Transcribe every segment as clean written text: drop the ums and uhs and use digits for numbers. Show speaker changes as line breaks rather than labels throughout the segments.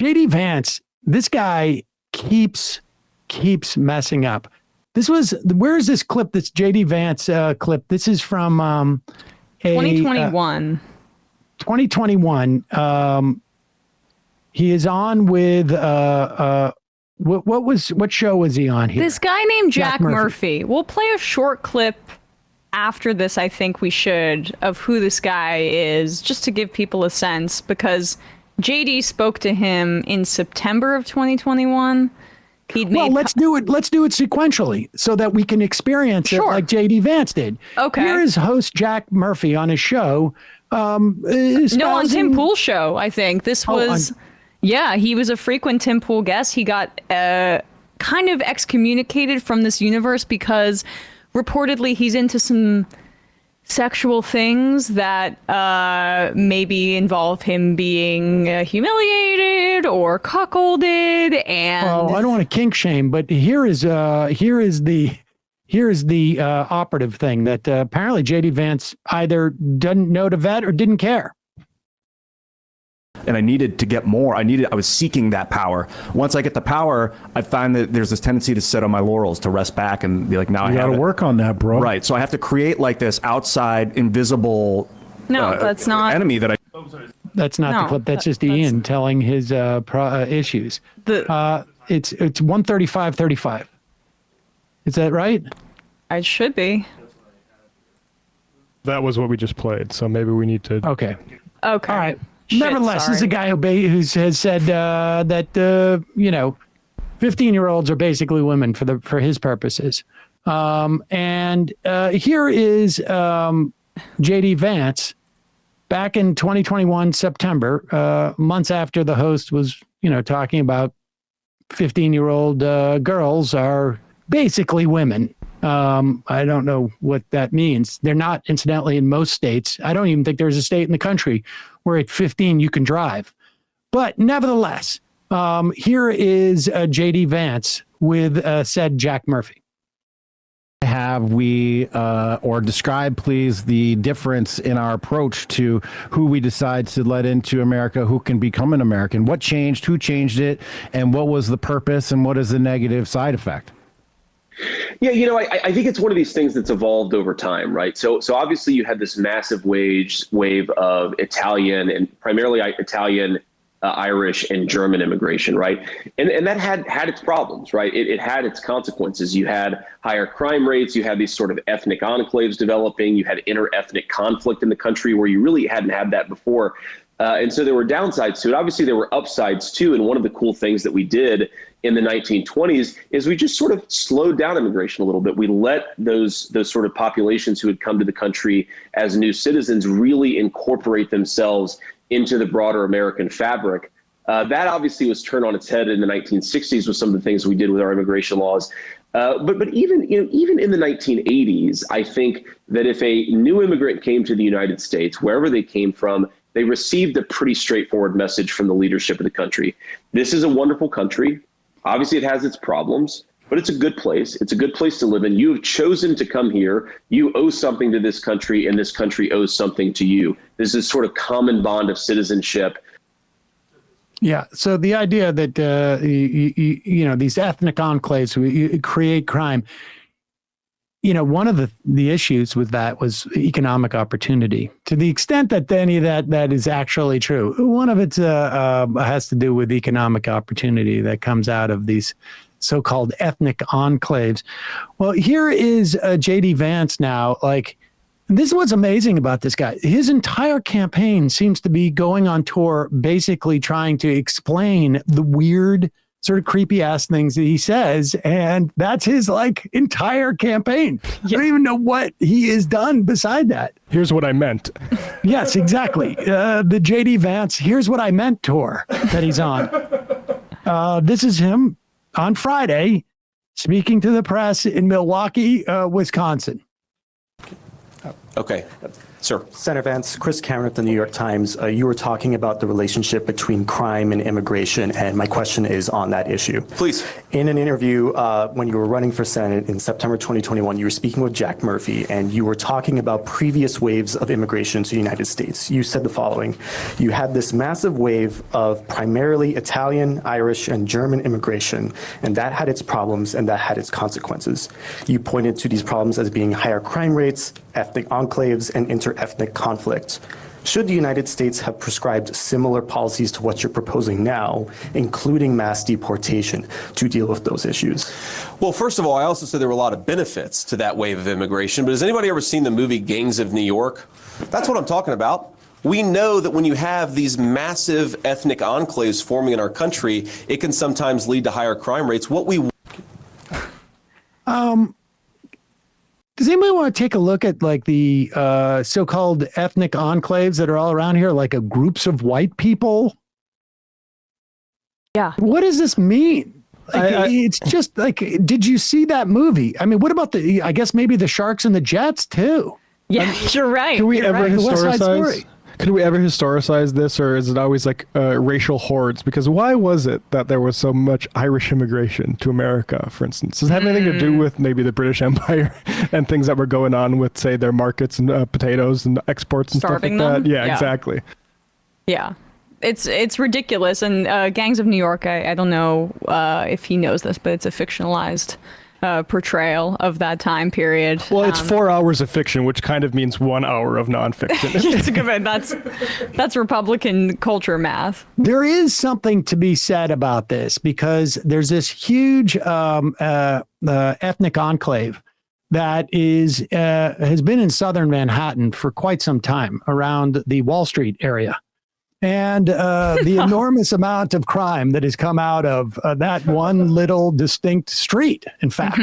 JD Vance, this guy keeps messing up. Where's this clip? This JD Vance clip. This is from
2021.
2021. He is on with what show was he on here?
This guy named Jack Murphy. We'll play a short clip after this, I think we should, of who this guy is, just to give people a sense, because JD spoke to him in September of 2021.
Let's do it sequentially so that we can experience it like JD Vance did.
Okay.
Here is host Jack Murphy on his show. On
Tim Pool's show, I think. This was... Yeah, he was a frequent Tim Pool guest. He got kind of excommunicated from this universe because reportedly he's into some sexual things that maybe involve him being humiliated or cuckolded. And
I don't want to kink shame, but here is the operative thing that apparently JD Vance either didn't know to vet or didn't care.
And I needed to get more. I was seeking that power. Once I get the power, I find that there's this tendency to sit on my laurels, to rest back and be like, now I have
to work on that, bro.
Right. So I have to create like this outside invisible
that's not
enemy that I...
That's not the clip. That's just Ian telling his issues. It's 135.35. Is that right?
It should be.
That was what we just played, so maybe we need to...
Okay.
All
right. Nevertheless, this is a guy who has said that 15-year-olds are basically women for his purposes. And here is JD Vance back in 2021 September, months after the host was talking about 15-year-old girls are basically women. I don't know what that means. They're not, incidentally, in most states. I don't even think there's a state in the country where at 15 you can drive. But nevertheless, here is JD Vance with said Jack Murphy.
Have we, or describe, please, the difference in our approach to who we decide to let into America, who can become an American? What changed, who changed it, and what was the purpose, and what is the negative side effect?
Yeah, I think it's one of these things that's evolved over time, right? So obviously you had this massive wave of Italian and primarily Italian, Irish and German immigration, right? And that had its problems, right? It had its consequences. You had higher crime rates. You had these sort of ethnic enclaves developing. You had inter-ethnic conflict in the country where you really hadn't had that before. And so there were downsides to it. Obviously, there were upsides too. And one of the cool things that we did in the 1920s is we just sort of slowed down immigration a little bit. We let those sort of populations who had come to the country as new citizens really incorporate themselves into the broader American fabric. That obviously was turned on its head in the 1960s with some of the things we did with our immigration laws. But even in the 1980s, I think that if a new immigrant came to the United States, wherever they came from, they received a pretty straightforward message from the leadership of the country. This is a wonderful country. Obviously, it has its problems, but it's a good place. It's a good place to live in. You have chosen to come here. You owe something to this country, and this country owes something to you. There's this sort of common bond of citizenship.
Yeah. So the idea that, these ethnic enclaves create crime, one of the issues with that was economic opportunity. To the extent that any of that is actually true, one of it has to do with economic opportunity that comes out of these so-called ethnic enclaves. Well, here is JD Vance now. This is what's amazing about this guy. His entire campaign seems to be going on tour, basically trying to explain the weird, sort of creepy ass things that he says. And that's his entire campaign. Yeah. I don't even know what he has done beside that.
Here's what I meant.
Yes, exactly. The JD Vance, here's what I meant tour that he's on. This is him on Friday speaking to the press in Milwaukee, Wisconsin.
Okay. Sir.
Senator Vance, Chris Cameron at the New York Times, you were talking about the relationship between crime and immigration, and my question is on that issue.
Please.
In an interview when you were running for Senate in September 2021, you were speaking with Jack Murphy, and you were talking about previous waves of immigration to the United States. You said the following: you had this massive wave of primarily Italian, Irish, and German immigration, and that had its problems and that had its consequences. You pointed to these problems as being higher crime rates, ethnic enclaves, and inter-ethnic conflict. Should the United States have prescribed similar policies to what you're proposing now, including mass deportation, to deal with those issues?
Well, first of all, I also said there were a lot of benefits to that wave of immigration, but has anybody ever seen the movie Gangs of New York? That's what I'm talking about. We know that when you have these massive ethnic enclaves forming in our country, it can sometimes lead to higher crime rates.
Does anybody want to take a look at like the so-called ethnic enclaves that are all around here, like groups of white people?
Yeah.
What does this mean? Like, it's just like, did you see that movie? I mean, what about I guess maybe the Sharks and the Jets too?
Yeah, you're right.
Can we
You're
ever
right.
West Side Story.
historicize? Could we ever historicize this, or is it always like racial hordes? Because why was it that there was so much Irish immigration to America, for instance? Does it have anything to do with maybe the British Empire and things that were going on with, say, their markets and potatoes and exports and
Starving
stuff like
them?
that? Yeah,
Yeah.
exactly.
Yeah. It's ridiculous. And Gangs of New York, I don't know if he knows this, but it's a fictionalized portrayal of that time period.
Well, it's 4 hours of fiction, which kind of means 1 hour of nonfiction.
It's a good bit. That's Republican culture math.
There is something to be said about this because there's this huge ethnic enclave that has been in southern Manhattan for quite some time around the Wall Street area. And the enormous amount of crime that has come out of that one little distinct street, in fact,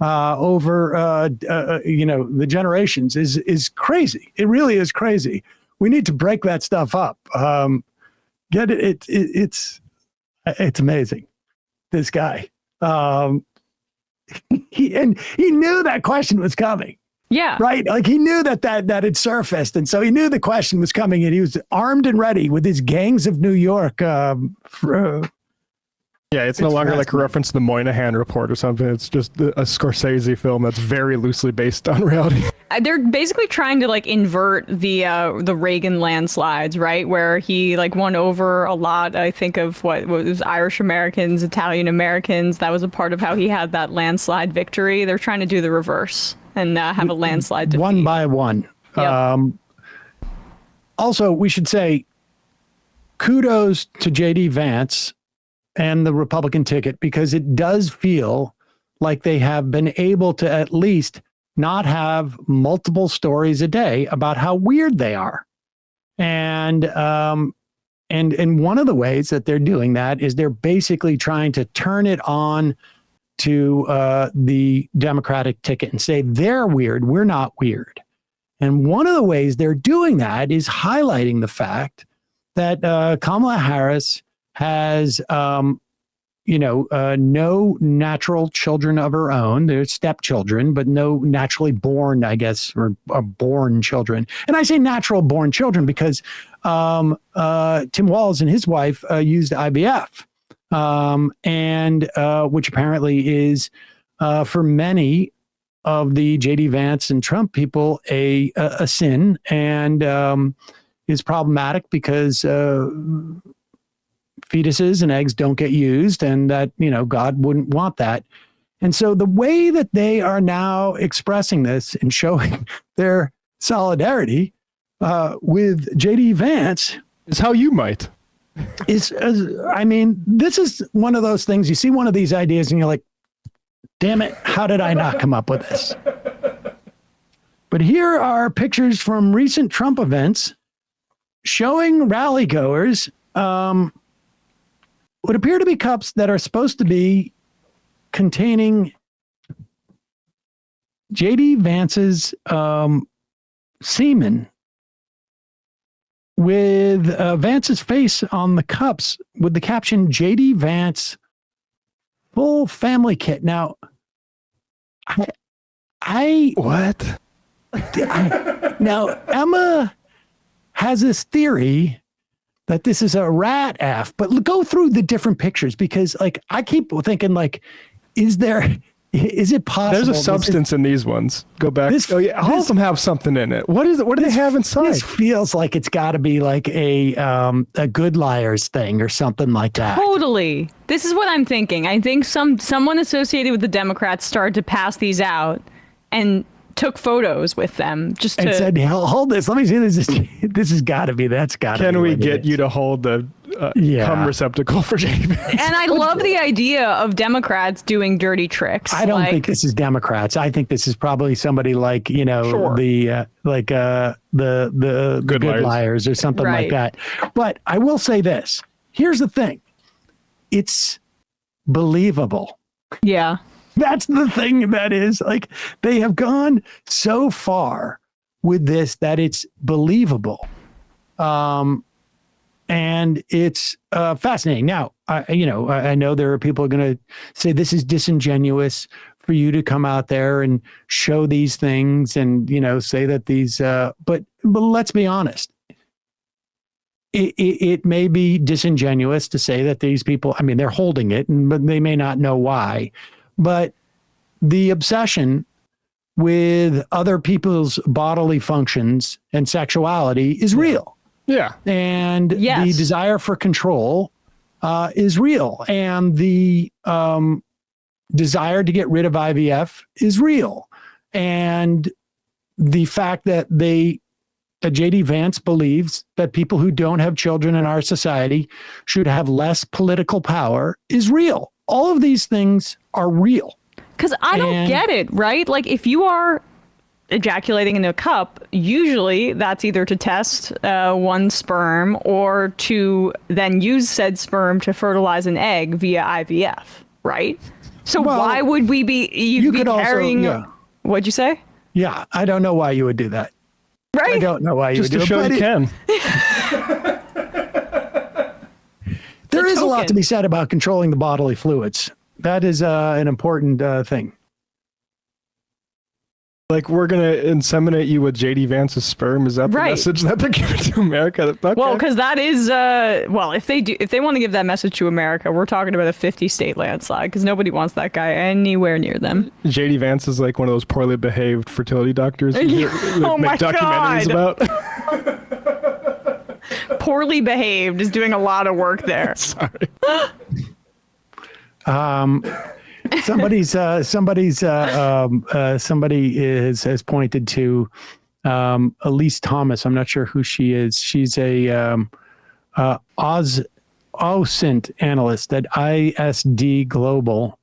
over the generations is crazy. It really is crazy. We need to break that stuff up. Get it? It's amazing. This guy. He knew that question was coming.
Yeah.
Right. Like he knew that had surfaced. And so he knew the question was coming and he was armed and ready with his Gangs of New York.
Yeah, it's no longer like a reference to the Moynihan Report or something. It's just a Scorsese film that's very loosely based on reality.
They're basically trying to like invert the Reagan landslides, right? Where he like won over a lot, I think, of what was Irish Americans, Italian Americans. That was a part of how he had that landslide victory. They're trying to do the reverse and have a landslide defeat.
One by one.
Yep.
Also, we should say kudos to J.D. Vance and the Republican ticket, because it does feel like they have been able to at least not have multiple stories a day about how weird they are. And one of the ways that they're doing that is they're basically trying to turn it on to the Democratic ticket and say, they're weird, we're not weird. And one of the ways they're doing that is highlighting the fact that Kamala Harris has, no natural children of her own. They're stepchildren, but no naturally born, I guess, or born children. And I say natural born children because Tim Walz and his wife used IVF, which apparently is for many of the J.D. Vance and Trump people a sin and is problematic because fetuses and eggs don't get used, and that, God wouldn't want that. And so the way that they are now expressing this and showing their solidarity with J.D. Vance
Is how you might.
this is one of those things. You see one of these ideas and you're like, damn it, how did I not come up with this? But here are pictures from recent Trump events showing rally goers what appear to be cups that are supposed to be containing J.D. Vance's semen, with Vance's face on the cups with the caption J.D. Vance full family kit. Now, I
What?
Now, Emma has this theory that this is a rat F, but go through the different pictures because, like, I keep thinking, like, is it possible?
There's a substance in these ones. Go back. All of them have something in it. What is it? What do they have inside?
This feels like it's got to be like a Good Liars thing or something like that.
Totally. This is what I'm thinking. I think someone associated with the Democrats started to pass these out and took photos with them just to.
And said, hold this. Let me see this. This has got to be. That's got to be.
Can we get you to hold the cum receptacle for JD Vance?
And I love the idea of Democrats doing dirty tricks.
I don't think this is Democrats. I think this is probably somebody like, the Good Liars or something like that. But I will say this. Here's the thing. It's believable.
Yeah.
That's the thing that is, like, they have gone so far with this that it's believable. And it's fascinating. Now, I know there are people going to say this is disingenuous for you to come out there and show these things and, say that these, but let's be honest. It may be disingenuous to say that these people, I mean, they're holding it, but they may not know why. But the obsession with other people's bodily functions and sexuality is real.
Yeah.
And the desire for control is real. And the desire to get rid of IVF is real. And the fact that JD Vance believes that people who don't have children in our society should have less political power is real. All of these things are real.
Because I don't get it, right? Like, if you are ejaculating in a cup, usually that's either to test one sperm or to then use said sperm to fertilize an egg via IVF, right? So why would we be carrying... What'd you say?
Yeah, I don't know why you would do that.
Right?
I don't know why you would do it.
Just to show you can.
There is a lot to be said about controlling the bodily fluids. That is an important thing.
Like, we're going to inseminate you with JD Vance's sperm. Is that the message that they're giving to America? Okay.
Well, because that is, if they want to give that message to America, we're talking about a 50-state landslide because nobody wants that guy anywhere near them.
JD Vance is like one of those poorly behaved fertility doctors that make documentaries about.
Poorly behaved is doing a lot of work there.
Sorry.
Somebody has pointed to Elise Thomas. I'm not sure who she is. She's a OSINT analyst at ISD Global,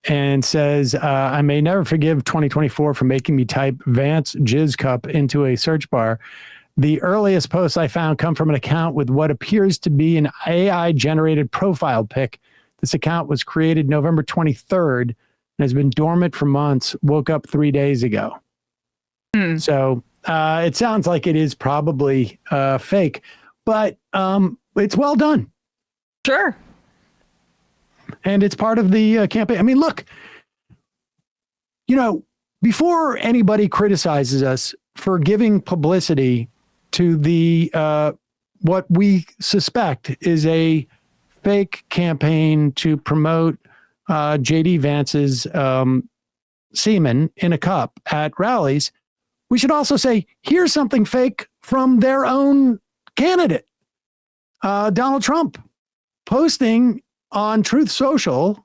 and says, I may never forgive 2024 for making me type Vance Jizz Cup into a search bar. The earliest posts I found come from an account with what appears to be an AI-generated profile pic. This account was created November 23rd and has been dormant for months. Woke up 3 days ago. So it sounds like it is probably fake, but it's well done.
Sure.
And it's part of the campaign. I mean, look, before anybody criticizes us for giving publicity to the what we suspect is a fake campaign to promote JD Vance's semen in a cup at rallies, we should also say, here's something fake from their own candidate, Donald Trump, posting on Truth Social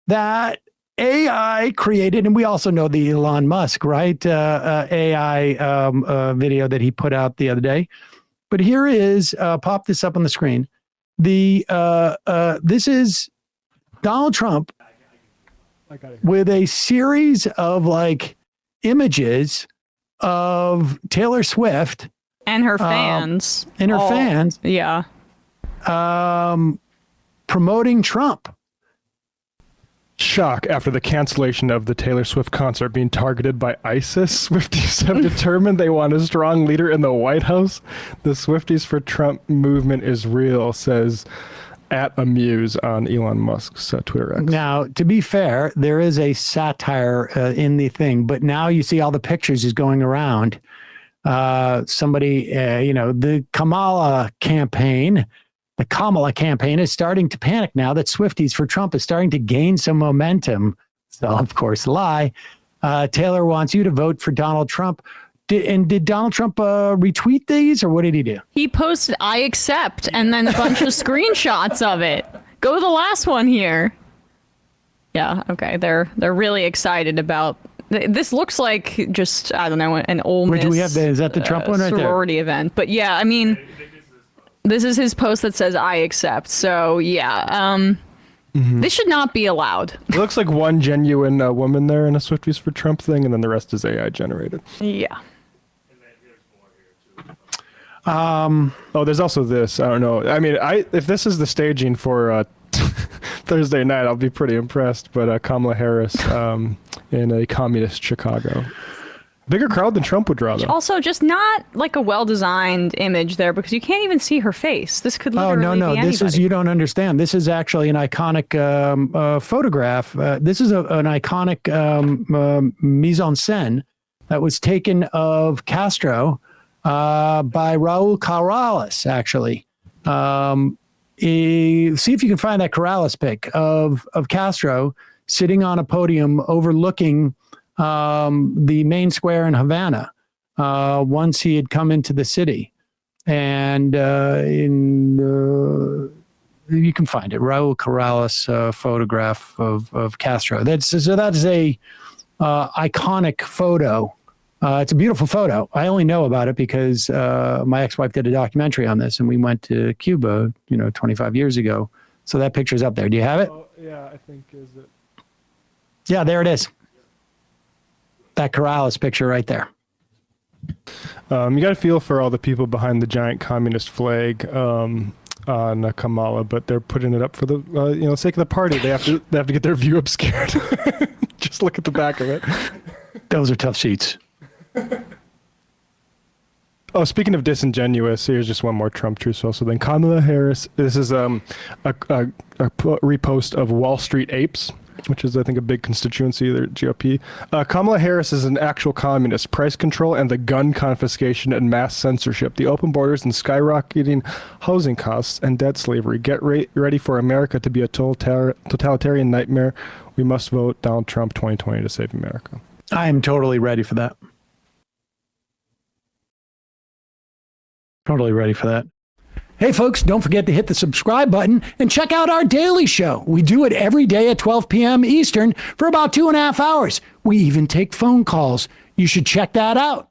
that AI created, and we also know the Elon Musk, right? AI video that he put out the other day. But here is, pop this up on the screen. This is Donald Trump with a series of images of Taylor Swift
and her fans.
Yeah. Promoting Trump.
Shock after the cancellation of the Taylor Swift concert being targeted by ISIS. Swifties have determined they want a strong leader in the White House. The Swifties for Trump movement is real, says at Amuse on Elon Musk's Twitter X.
Now, to be fair, there is a satire in the thing, but now you see all the pictures is going around. Somebody, the Kamala campaign is starting to panic now that Swifties for Trump is starting to gain some momentum. So, of course, lie. Taylor wants you to vote for Donald Trump. Did Donald Trump retweet these, or what did he do?
He posted, "I accept," and then a bunch of screenshots of it. Go to the last one here. Yeah, okay. They're really excited about this. Looks like just, I don't know, an Ole Miss.
Where do we have is that the Trump one right there?
Sorority event. But yeah, I mean, this is his post that says "I accept." So yeah, this should not be allowed.
It looks like one genuine woman there in a Swifties for Trump thing, and then the rest is AI generated.
Yeah.
There's also this. I don't know. I mean, if this is the staging for Thursday night, I'll be pretty impressed. But Kamala Harris in a communist Chicago. Bigger crowd than Trump would draw, though.
Also, just not like a well-designed image there, because you can't even see her face. This could literally be anybody.
This is, you don't understand. This is actually an iconic photograph. This is an iconic mise en scène that was taken of Castro by Raul Corrales, actually. See if you can find that Corrales pic of Castro sitting on a podium overlooking the main square in Havana once he had come into the city. And you can find it, Raul Corrales photograph of Castro. That's a iconic photo. It's a beautiful photo. I only know about it because my ex-wife did a documentary on this, and we went to Cuba, 25 years ago. So that picture's up there. Do you have it?
Oh, yeah, I think is it.
Yeah, there it is. That Corrales picture right there.
You got to feel for all the people behind the giant communist flag on Kamala, but they're putting it up for the sake of the party. They have to get their view obscured. Just look at the back of it.
Those are tough sheets.
Oh, speaking of disingenuous, here's just one more Trump truth. Also, then Kamala Harris. This is a repost of Wall Street Apes, which is, I think, a big constituency of the GOP. Kamala Harris is an actual communist. Price control and the gun confiscation and mass censorship, the open borders and skyrocketing housing costs and debt slavery. Get ready for America to be a totalitarian nightmare. We must vote Donald Trump 2020 to save America.
I am totally ready for that. Totally ready for that. Hey, folks, don't forget to hit the subscribe button and check out our daily show. We do it every day at 12 p.m. Eastern for about 2.5 hours. We even take phone calls. You should check that out.